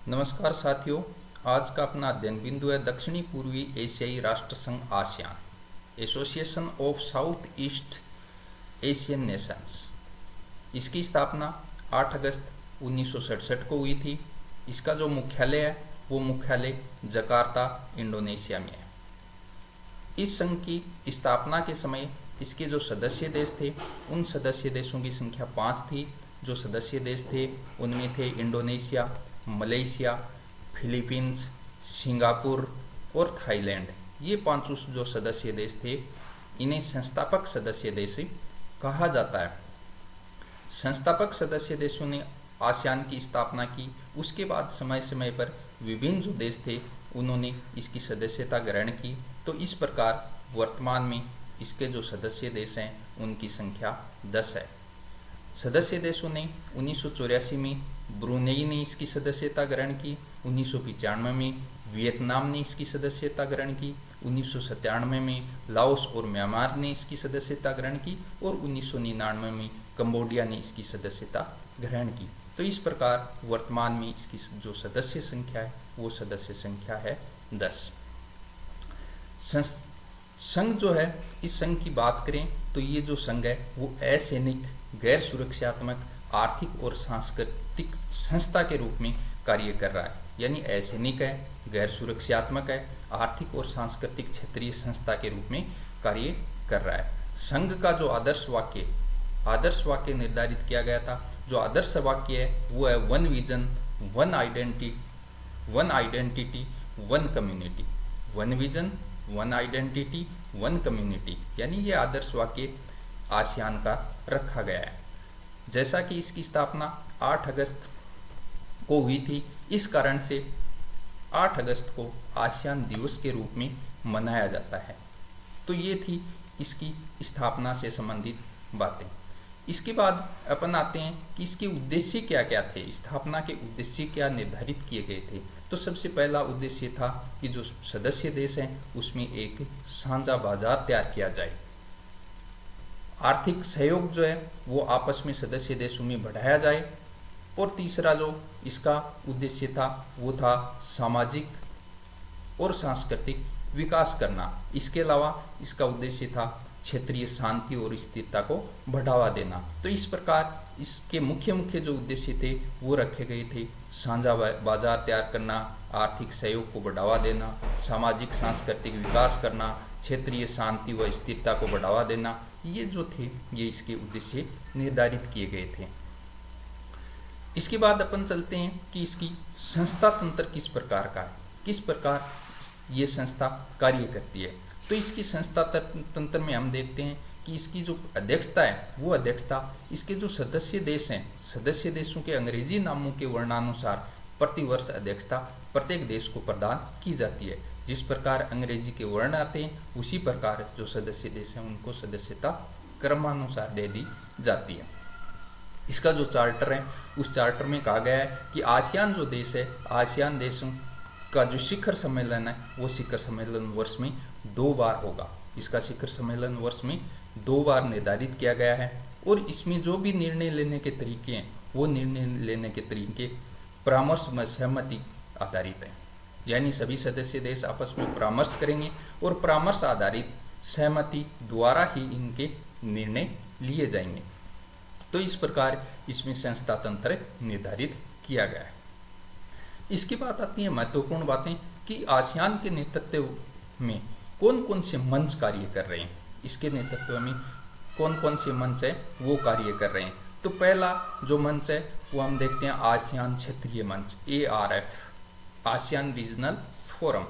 नमस्कार साथियों। आज का अपना अध्ययन बिंदु है दक्षिणी पूर्वी एशियाई राष्ट्र संघ ASEAN, association of south east Asian Nations. इसकी स्थापना 8 अगस्त 1967 को हुई थी। इसका जो मुख्यालय है वो मुख्यालय जकार्ता, इंडोनेशिया में है। इस संघ की स्थापना के समय इसके जो सदस्य देश थे उन सदस्य देशों की संख्या 5 थी। जो सदस्य देश थे उनमें थे इंडोनेशिया, मलेशिया, फिलीपींस, सिंगापुर और थाईलैंड। ये पांचों जो सदस्य देश थे इन्हें संस्थापक सदस्य देश कहा जाता है। संस्थापक सदस्य देशों ने आसियान की स्थापना की। उसके बाद समय समय पर विभिन्न जो देश थे उन्होंने इसकी सदस्यता ग्रहण की। तो इस प्रकार वर्तमान में इसके जो सदस्य देश हैं उनकी संख्या 10 है। सदस्य देशों ने 1984 में ब्रुनेई ने इसकी सदस्यता ग्रहण की, 1995 में वियतनाम ने इसकी सदस्यता ग्रहण की, 1997 में लाओस और म्यांमार ने इसकी सदस्यता ग्रहण की और 1999 में कंबोडिया ने इसकी सदस्यता ग्रहण की। तो इस प्रकार वर्तमान में इसकी जो सदस्य संख्या है वो सदस्य संख्या है 10। संघ जो है, इस संघ की बात करें तो ये जो संघ है वो असैनिक, गैर सुरक्षात्मक, आर्थिक और सांस्कृतिक संस्था के रूप में कार्य कर रहा है। यानी असैनिक है, गैर सुरक्षात्मक है, आर्थिक और सांस्कृतिक क्षेत्रीय संस्था के रूप में कार्य कर रहा है। संघ का जो आदर्श वाक्य निर्धारित किया गया था। जो आदर्श वाक्य है वो है one vision, one identity, one community. One vision, one identity, one community, यानी ये आदर्श वाक्य आसियान का रखा गया है। जैसा कि इसकी स्थापना 8 अगस्त को हुई थी, इस कारण से 8 अगस्त को आसियान दिवस के रूप में मनाया जाता है। तो ये थी इसकी स्थापना से संबंधित बातें। इसके बाद अपन आते हैं कि इसके उद्देश्य क्या क्या थे, स्थापना के उद्देश्य क्या निर्धारित किए गए थे। तो सबसे पहला उद्देश्य था कि जो सदस्य देश हैं उसमें एक साझा बाजार तैयार किया जाए। आर्थिक सहयोग जो है वो आपस में सदस्य देशों में बढ़ाया जाए। और तीसरा जो इसका उद्देश्य था वो था सामाजिक और सांस्कृतिक विकास करना। इसके अलावा इसका उद्देश्य था क्षेत्रीय शांति और स्थिरता को बढ़ावा देना। तो इस प्रकार इसके मुख्य जो उद्देश्य थे वो रखे गए थे। साझा बाजार तैयार करना, आर्थिक सहयोग को बढ़ावा देना, सामाजिक सांस्कृतिक विकास करना, क्षेत्रीय शांति व स्थिरता को बढ़ावा देना। ये जो थे ये इसके उद्देश्य निर्धारित किए गए थे। इसके बाद अपन चलते हैं कि इसकी संस्था तंत्र किस प्रकार का है, किस प्रकार ये संस्था कार्य करती है। तो इसकी संस्था तंत्र में हम देखते हैं कि इसकी जो अध्यक्षता है वो अध्यक्षता इसके जो सदस्य देश हैं, सदस्य देशों के अंग्रेजी नामों के वर्णानुसार प्रतिवर्ष अध्यक्षता प्रत्येक देश को प्रदान की जाती है। जिस प्रकार अंग्रेजी के वर्ण आते हैं उसी प्रकार जो सदस्य देश हैं उनको सदस्यता क्रमानुसार दे दी जाती है। इसका जो चार्टर है उस चार्टर में कहा गया है कि आसियान जो देश है, आसियान देशों का जो शिखर सम्मेलन है वो शिखर सम्मेलन वर्ष में 2 बार होगा। इसका शिखर सम्मेलन वर्ष में 2 बार निर्धारित किया गया है। और इसमें जो भी निर्णय लेने के तरीके हैं वो निर्णय लेने के तरीके परामर्श में सहमति आधारित है। यानी सभी सदस्य देश आपस में परामर्श करेंगे और परामर्श आधारित सहमति द्वारा ही इनके निर्णय लिए जाएंगे। तो इस प्रकार इसमें संस्था तंत्र निर्धारित किया गया है। इसके बाद आती है महत्वपूर्ण बातें कि आसियान के नेतृत्व में कौन कौन से मंच कार्य कर रहे हैं, इसके नेतृत्व में कौन कौन से मंच है वो कार्य कर रहे हैं। तो पहला जो मंच है वो हम देखते हैं आसियान क्षेत्रीय मंच, ARF, आसियान रीजनल फोरम।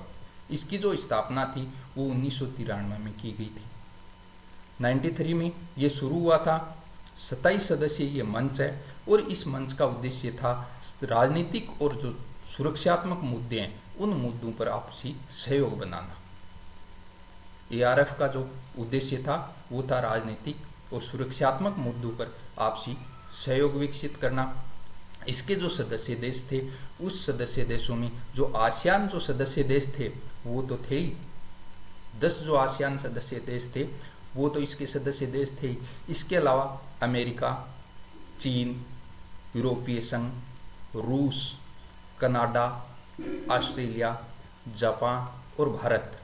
इसकी जो स्थापना थी वो 1993 में की गई थी। 93 में ये शुरू हुआ था। 27 सदस्यीय ये मंच है और इस मंच का उद्देश्य था राजनीतिक और जो सुरक्षात्मक मुद्दे हैं उन मुद्दों पर आपसी सहयोग बनाना। ARF का जो उद्देश्य था वो था राजनीतिक और सुरक्षात्मक मुद्दों पर आपसी सहयोग विकसित करना। इसके जो सदस्य देश थे उस सदस्य देशों में जो आसियान जो सदस्य देश थे वो तो थे ही, 10 जो आसियान सदस्य देश थे वो तो इसके सदस्य देश थे ही। इसके अलावा अमेरिका, चीन, यूरोपीय संघ, रूस, कनाडा, ऑस्ट्रेलिया, जापान और भारत,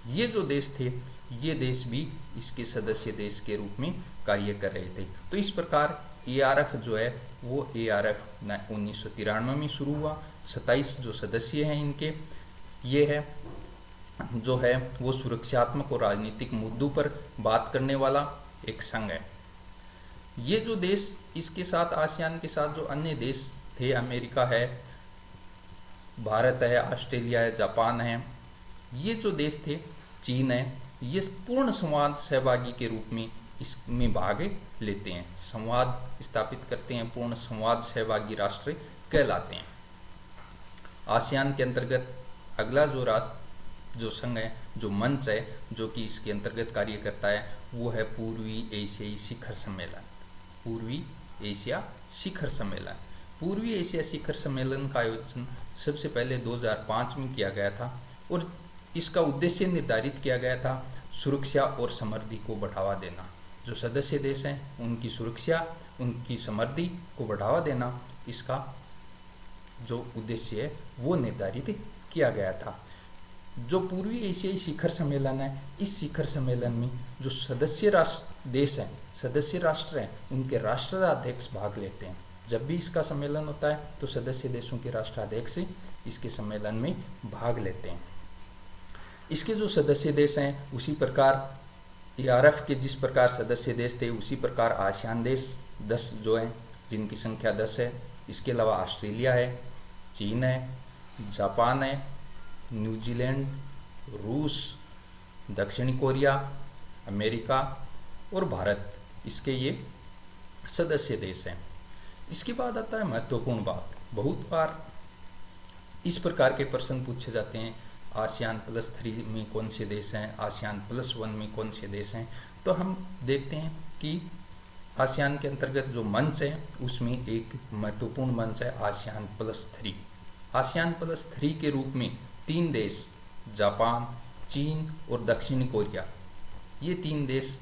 ये जो देश थे, ये देश भी इसके सदस्य देश के रूप में कार्य कर रहे थे। तो इस प्रकार ARF जो है वो ARF 1993 में शुरू हुआ। 27 जो सदस्य हैं इनके, ये है जो है वो सुरक्षात्मक और राजनीतिक मुद्दों पर बात करने वाला एक संघ है। ये जो देश इसके साथ, आसियान के साथ जो अन्य देश थे, अमेरिका है, भारत है, ऑस्ट्रेलिया है, जापान है, ये जो देश थे, चीन है, ये पूर्ण संवाद सहभागी के रूप में इसमें भाग लेते हैं, संवाद स्थापित करते हैं, पूर्ण संवाद सहभागी राष्ट्र कहलाते हैं। आसियान के अंतर्गत अगला जो संघ है, जो मंच है, जो कि इसके अंतर्गत कार्य करता है, वो है पूर्वी एशियाई शिखर सम्मेलन। पूर्वी एशिया शिखर सम्मेलन। पूर्वी एशिया शिखर सम्मेलन का आयोजन सबसे पहले 2005 में किया गया था और इसका उद्देश्य निर्धारित किया गया था सुरक्षा और समृद्धि को बढ़ावा देना। जो सदस्य देश हैं उनकी सुरक्षा, उनकी समृद्धि को बढ़ावा देना, इसका जो उद्देश्य है वो निर्धारित किया गया था। जो पूर्वी एशियाई शिखर सम्मेलन है, इस शिखर सम्मेलन में जो सदस्य राष्ट्र हैं, उनके राष्ट्राध्यक्ष भाग लेते हैं। जब भी इसका सम्मेलन होता है तो सदस्य देशों के राष्ट्राध्यक्ष इसके सम्मेलन में भाग लेते हैं। इसके जो सदस्य देश हैं, उसी प्रकार ARF के जिस प्रकार सदस्य देश थे, उसी प्रकार आसियान देश 10 जो हैं, जिनकी संख्या 10 है। इसके अलावा ऑस्ट्रेलिया है, चीन है, जापान है, न्यूजीलैंड, रूस, दक्षिणी कोरिया, अमेरिका और भारत, इसके ये सदस्य देश हैं। इसके बाद आता है महत्वपूर्ण बात। बहुत बार इस प्रकार के प्रश्न पूछे जाते हैं, ASEAN+3 में कौन से देश हैं, ASEAN+1 में कौन से देश हैं। तो हम देखते हैं कि आसियान के अंतर्गत जो मंच है, उसमें एक महत्वपूर्ण मंच है ASEAN+3। ASEAN+3 के रूप में 3 देश, जापान, चीन और दक्षिणी कोरिया, ये 3 देश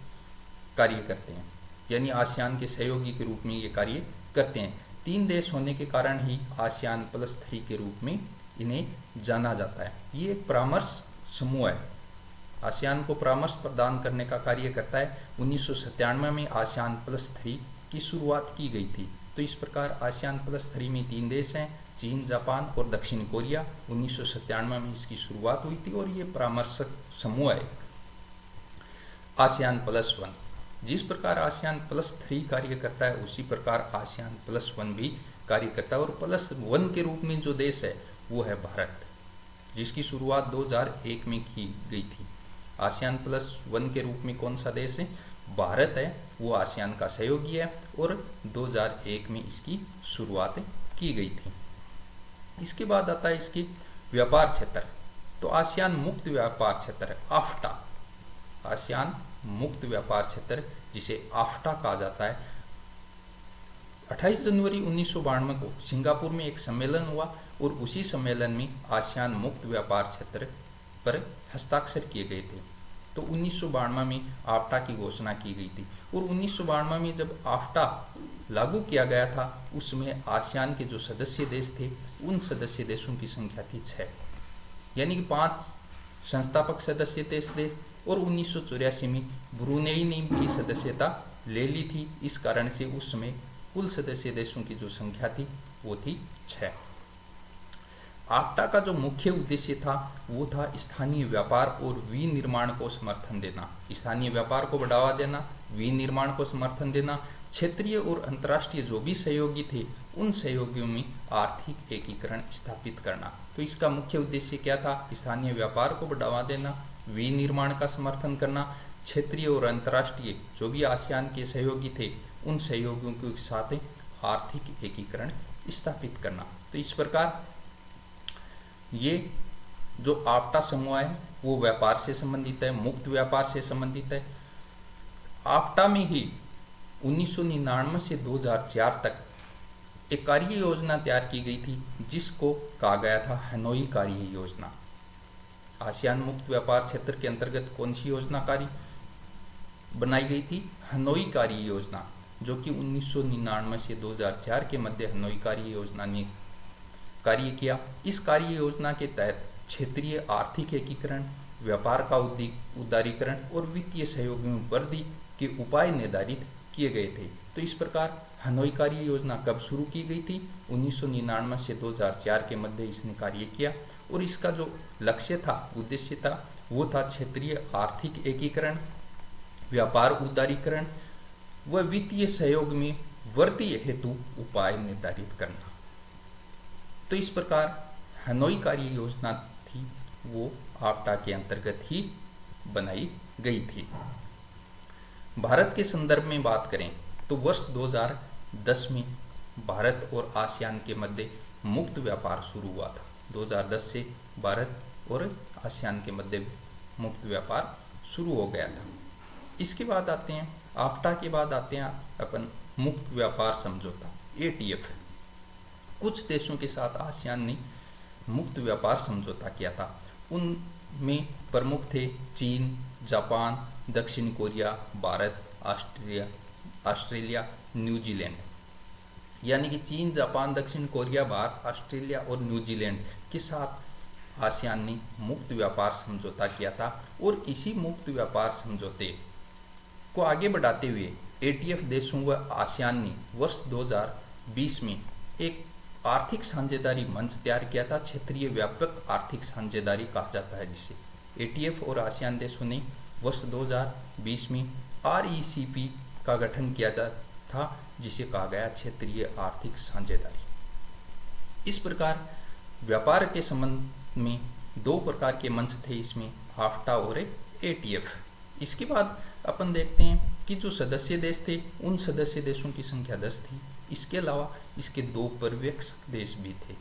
कार्य करते हैं, यानी आसियान के सहयोगी के रूप में ये कार्य करते हैं। 3 देश होने के कारण ही ASEAN+3 के रूप में इन्हें जाना जाता है। ये एक परामर्श समूह है, आसियान को परामर्श प्रदान करने का कार्य करता है। 1997 में ASEAN+3 की शुरुआत की गई थी। तो इस प्रकार ASEAN+3 में 3 देश हैं, चीन, जापान और दक्षिण कोरिया। 1997 में इसकी शुरुआत हुई थी और ये परामर्शक समूह है। ASEAN+1, जिस प्रकार ASEAN+3 कार्य करता है, उसी प्रकार ASEAN+1 भी कार्य करता है। और +1 के रूप में जो देश है वो है भारत, जिसकी शुरुआत 2001 में की गई थी। ASEAN+1 के रूप में कौन सा देश है? भारत है, वो आसियान का सहयोगी है और 2001 में इसकी शुरुआत की गई थी। इसके बाद आता है इसकी व्यापार क्षेत्र। तो आसियान मुक्त व्यापार क्षेत्र, आफ्टा, आसियान मुक्त व्यापार क्षेत्र जिसे आफ्टा कहा जाता है। 28 जनवरी 1992 को सिंगापुर में एक सम्मेलन हुआ और उसी सम्मेलन में आसियान मुक्त व्यापार क्षेत्र पर हस्ताक्षर किए गए थे। तो 1992 में आफ्टा की घोषणा की गई थी और 1992 में जब आफ्टा लागू किया गया था, उसमें आसियान के जो सदस्य देश थे, उन सदस्य देशों की संख्या थी 6, यानी कि 5 संस्थापक सदस्य देश थे और 1984 में ब्रुनेई ने भी सदस्यता ले ली थी। इस कारण से उस समय कुल सदस्य देशों की जो संख्या थी वो थी 6। आफ्टा का जो मुख्य उद्देश्य था वो था स्थानीय व्यापार और विनिर्माण को समर्थन देना, स्थानीय व्यापार को बढ़ावा देना, विनिर्माण को समर्थन देना, क्षेत्रीय और अंतर्राष्ट्रीय जो भी सहयोगी थे उन सहयोगियों में आर्थिक एकीकरण स्थापित करना। तो इसका मुख्य उद्देश्य क्या था? स्थानीय व्यापार को बढ़ावा देना, विनिर्माण का समर्थन करना, क्षेत्रीय और अंतर्राष्ट्रीय जो भी आसियान के सहयोगी थे उन सहयोगियों के साथ आर्थिक एकीकरण स्थापित करना। तो इस प्रकार ये जो आफ्टा समूह है वो व्यापार से संबंधित है, मुक्त व्यापार से संबंधित है। आफ्टा में ही 1999 से 2004 तक एक कार्य योजना तैयार की गई थी जिसको कहा गया था हनोई कार्य योजना। आसियान मुक्त व्यापार क्षेत्र के अंतर्गत कौन सी योजना कार्य बनाई गई थी? हनोई कार्य योजना, जो कि 1999 से 2004 के मध्य हनोई कार्य योजना ने कार्य किया। इस कार्य योजना के तहत क्षेत्रीय आर्थिक एकीकरण, व्यापार का उदारीकरण और वित्तीय सहयोग में वृद्धि के उपाय निर्धारित किए गए थे। तो इस प्रकार हनोई कार्य योजना कब शुरू की गई थी? 1999 से 2004 के मध्य इसने कार्य किया और इसका जो लक्ष्य था, उद्देश्य था, वो था क्षेत्रीय आर्थिक एकीकरण, व्यापार उदारीकरण व वित्तीय सहयोग में वृद्धि हेतु उपाय निर्धारित करना। तो इस प्रकार हनोई कार्य योजना थी वो आफ्टा के अंतर्गत ही बनाई गई थी। भारत के संदर्भ में बात करें तो वर्ष 2010 में भारत और आसियान के मध्य मुक्त व्यापार शुरू हुआ था। 2010 से भारत और आसियान के मध्य मुक्त व्यापार शुरू हो गया था। इसके बाद आते हैं, आफ्टा के बाद आते हैं अपन मुक्त व्यापार समझौता, ATF। कुछ देशों के साथ आसियान ने मुक्त व्यापार समझौता किया था। उनमें प्रमुख थे चीन, जापान, दक्षिण कोरिया, भारत, ऑस्ट्रेलिया, न्यूजीलैंड। यानी कि चीन, जापान, दक्षिण कोरिया, भारत, ऑस्ट्रेलिया और न्यूजीलैंड के साथ आसियान ने मुक्त व्यापार समझौता किया था। और इसी मुक्त व्यापार समझौते को आगे बढ़ाते हुए ATF देशों व आसियान ने वर्ष 2020 में एक आर्थिक साझेदारी मंच तैयार किया था। क्षेत्रीय व्यापक आर्थिक साझेदारी कहा जाता है जिसे। ATF और आसियान देशों ने वर्ष 2020 में RCEP का गठन किया था, जिसे कहा गया क्षेत्रीय आर्थिक साझेदारी। इस प्रकार व्यापार के संबंध में दो प्रकार के मंच थे इसमें, आफ्टा और ATF। इसके बाद अपन देखते हैं कि जो सदस्य देश थे उन सदस्य देशों की संख्या 10 थी। इसके अलावा इसके दो पर्यवेक्षक देश भी थे।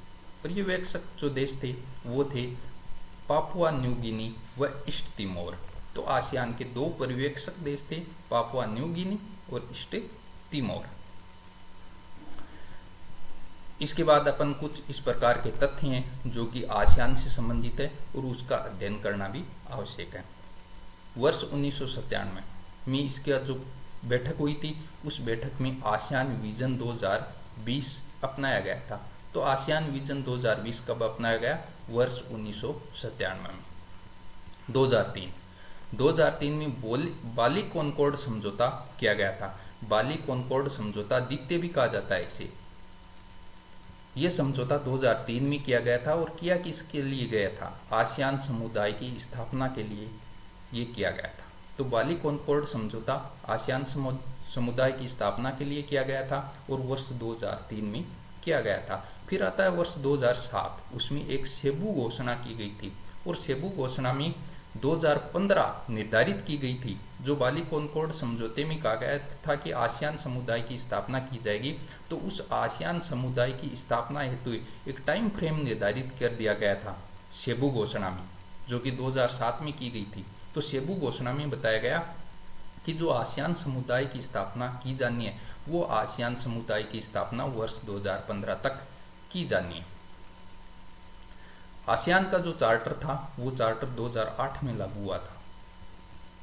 पर्यवेक्षक जो देश थे वो थे पापुआ न्यू गिनी व ईस्ट तिमोर। तो आसियान के दो पर्यवेक्षक देश थे, पापुआ न्यू गिनी और ईस्ट तिमोर। इसके बाद अपन कुछ इस प्रकार के तथ्य हैं जो कि आसियान से संबंधित है और उसका अध्ययन करना भी आवश्यक है। वर्ष 1997 में इसका जो बैठक हुई थी, उस बैठक में आसियान विजन 2020 अपनाया गया था। तो आसियान विजन 2020 कब अपनाया गया? वर्ष 1997 में। 2003 में बाली कॉनकॉर्ड समझौता किया गया था। बाली कॉनकॉर्ड समझौता द्वितीय भी कहा जाता है इसे। यह समझौता 2003 में किया गया था और किया किसके लिए गया था? आसियान समुदाय की स्थापना के लिए ये किया गया था। तो बाली कॉनकॉर्ड समझौता आसियान समुदाय की स्थापना के लिए किया गया था और वर्ष 2003 में किया गया था। फिर आता है वर्ष 2007, उसमें एक सेबू घोषणा की गई थी और सेबू घोषणा में 2015 निर्धारित की गई थी, जो बाली कॉनकॉर्ड समझौते में कहा गया था कि आसियान समुदाय की स्थापना की जाएगी। तो उस आसियान समुदाय की स्थापना हेतु एक टाइम फ्रेम निर्धारित कर दिया गया था सेबू घोषणा में, जो कि 2007 में की गई थी। तो सेबू घोषणा में बताया गया कि जो आसियान समुदाय की स्थापना की जानी है वो आसियान समुदाय की स्थापना वर्ष 2015 तक की जानी है। आसियान का जो चार्टर था वो चार्टर 2008 में लागू हुआ था।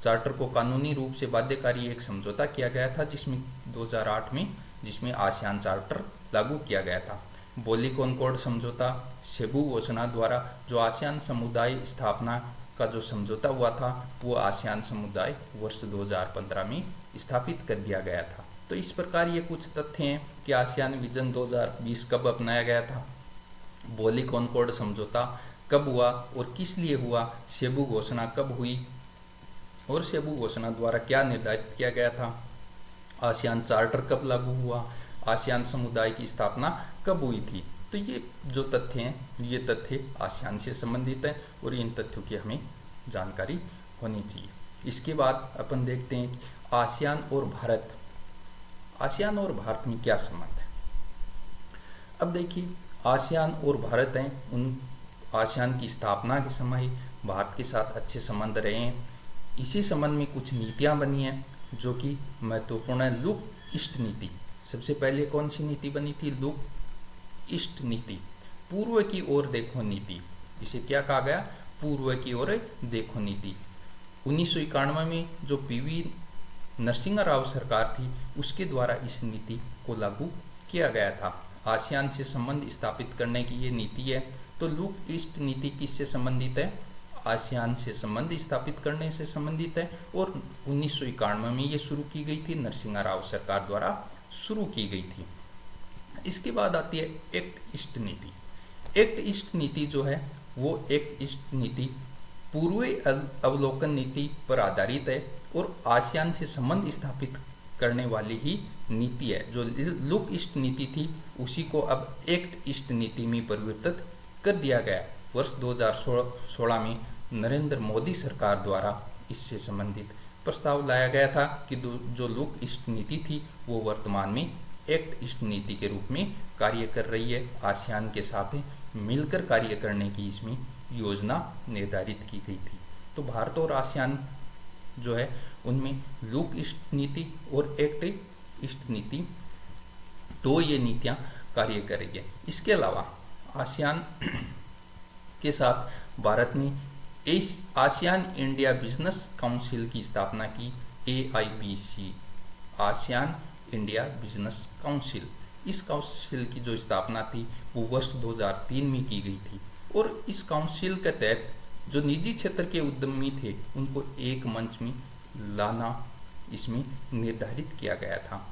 चार्टर को कानूनी रूप से बाध्यकारी एक समझौता किया गया था जिसमें 2008 में जिसमें आसियान चार्टर लागू किया गया था। बाली कॉनकॉर्ड समझौता, सेबू घोषणा द्वारा जो आसियान समुदाय स्थापना का जो समझौता हुआ था वो आसियान समुदाय वर्ष 2015 में स्थापित कर दिया गया था। तो इस प्रकार ये कुछ तथ्य हैं कि आसियान विजन 2020 कब अपनाया गया था, बाली कॉनकॉर्ड समझौता कब हुआ और किस लिए हुआ, सेबू घोषणा कब हुई और सेबू घोषणा द्वारा क्या निर्धारित किया गया था, आसियान चार्टर कब लागू हुआ, आसियान समुदाय की स्थापना कब हुई थी। तो ये जो तथ्य हैं ये तथ्य आसियान से संबंधित है और इन तथ्यों की हमें जानकारी होनी चाहिए। इसके बाद अपन देखते हैं आसियान और भारत। आसियान और भारत में क्या संबंध है? अब देखिए, आसियान और भारत हैं, उन आसियान की स्थापना के समय भारत के साथ अच्छे संबंध रहे हैं। इसी संबंध में कुछ नीतियां बनी हैं जो कि महत्वपूर्ण है। लुक ईस्ट नीति, सबसे पहले कौन सी नीति बनी थी? लुक ईस्ट नीति, पूर्व की ओर देखो नीति। इसे क्या कहा गया? पूर्व की ओर देखो नीति। 1991 में जो PV नरसिंह राव सरकार थी उसके द्वारा इस नीति को लागू किया गया था। आसियान से संबंध स्थापित करने की ये नीति है। तो लुक ईस्ट नीति किससे संबंधित है? आसियान से संबंध स्थापित करने से संबंधित है और 1991 में ये शुरू की गई थी, नरसिम्हा राव सरकार द्वारा शुरू की गई थी। इसके बाद आती है एक्ट ईस्ट नीति। एक्ट ईस्ट नीति जो है वो एक्ट ईस्ट नीति पूर्वी अवलोकन नीति पर आधारित है और आसियान से संबंध स्थापित करने वाली ही नीति है। जो लुक ईस्ट नीति थी उसी को अब एक्ट ईस्ट नीति में परिवर्तित कर दिया गया। वर्ष 2016 में नरेंद्र मोदी सरकार द्वारा इससे संबंधित प्रस्ताव लाया गया था कि जो लुक ईस्ट नीति थी वो वर्तमान में एक्ट ईस्ट नीति के रूप में कार्य कर रही है। आसियान के साथ मिलकर कार्य करने की इसमें योजना निर्धारित की गई थी। तो भारत और आसियान जो है उनमें लुक ईस्ट नीति और एक्ट ईस्ट नीति दो ये नीतियां कार्य कर रही है। इसके अलावा आसियान के साथ भारत ने आसियान इंडिया बिजनेस काउंसिल की स्थापना की, AIBC, ASEAN India business council. इस काउंसिल की जो स्थापना थी वो वर्ष 2003 में की गई थी और इस काउंसिल के तहत जो निजी क्षेत्र के उद्यमी थे उनको एक मंच में लाना इसमें निर्धारित किया गया था।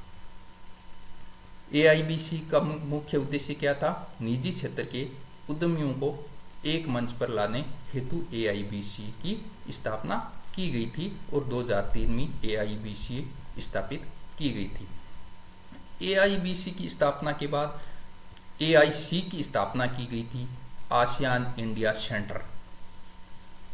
AIBC का मुख्य उद्देश्य क्या था? निजी क्षेत्र के उद्यमियों को एक मंच पर लाने हेतु AIBC की स्थापना की गई थी और 2003 में AIBC स्थापित की गई थी। AIBC की स्थापना के बाद AIC की स्थापना की गई थी, ASEAN India centre.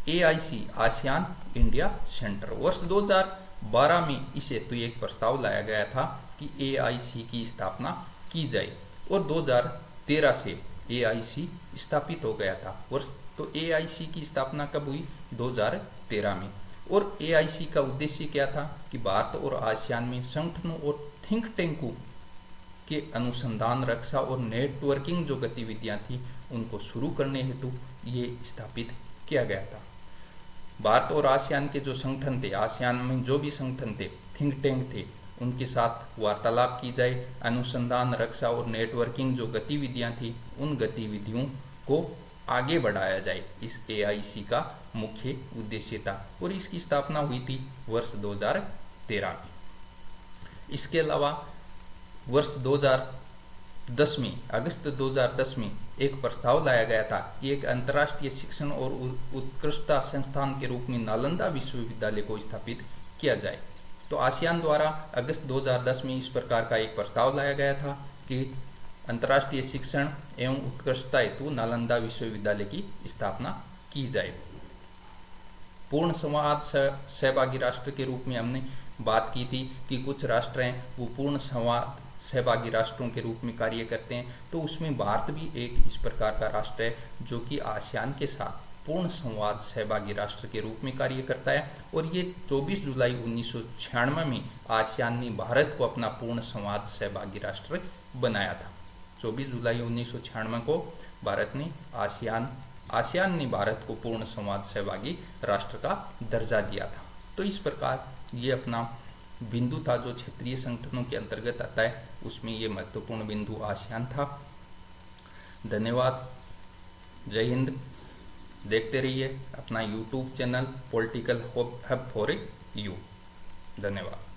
AIC ASEAN India centre वर्ष 2012 में इस हेतु एक प्रस्ताव लाया गया था कि AIC की स्थापना की जाए और 2013 से AIC स्थापित हो गया था। तो AIC की स्थापना कब हुई? 2013 में। और AIC का उद्देश्य क्या था कि भारत और आसियान में संगठनों और थिंक टैंकों के अनुसंधान, रक्षा और नेटवर्किंग जो गतिविधियां थी उनको शुरू करने हेतु ये स्थापित किया गया था। भारत और आसियान के जो संगठन थे, आसियान में जो भी संगठन थे, थिंक टैंक थे, उनके साथ वार्तालाप की जाए, अनुसंधान, रक्षा और नेटवर्किंग जो गतिविधियां थी उन गतिविधियों को आगे बढ़ाया जाए, इस AIC का मुख्य उद्देश्य था और इसकी स्थापना हुई थी वर्ष 2013 में। इसके अलावा वर्ष 2010 में, अगस्त 2010 में एक प्रस्ताव लाया गया था कि एक अंतर्राष्ट्रीय शिक्षण और उत्कृष्टता संस्थान के रूप में नालंदा विश्वविद्यालय को स्थापित किया जाए। तो आसियान द्वारा अगस्त 2010 में इस प्रकार का एक प्रस्ताव लाया गया था कि अंतर्राष्ट्रीय शिक्षण एवं उत्कृष्टता हेतु नालंदा विश्वविद्यालय की स्थापना की जाए। पूर्ण संवाद सहभागी राष्ट्र के रूप में हमने बात की थी कि कुछ राष्ट्र हैं वो पूर्ण संवाद सहभागी राष्ट्रों के रूप में कार्य करते हैं, तो उसमें भारत भी एक इस प्रकार का राष्ट्र है जो कि आसियान के साथ पूर्ण संवाद सहभागी राष्ट्र के रूप में कार्य करता है। और ये 24 जुलाई 1996 में आसियान ने भारत को अपना पूर्ण संवाद सहभागी राष्ट्र बनाया था। 24 जुलाई 1996 को भारत ने आसियान ने भारत को पूर्ण संवाद सहभागी राष्ट्र का दर्जा दिया था। तो इस प्रकार ये अपना बिंदु था जो क्षेत्रीय संगठनों के अंतर्गत आता है, उसमें ये महत्वपूर्ण बिंदु आसियान था। धन्यवाद, जय हिंद। देखते रहिए अपना YouTube channel political hub for you. धन्यवाद।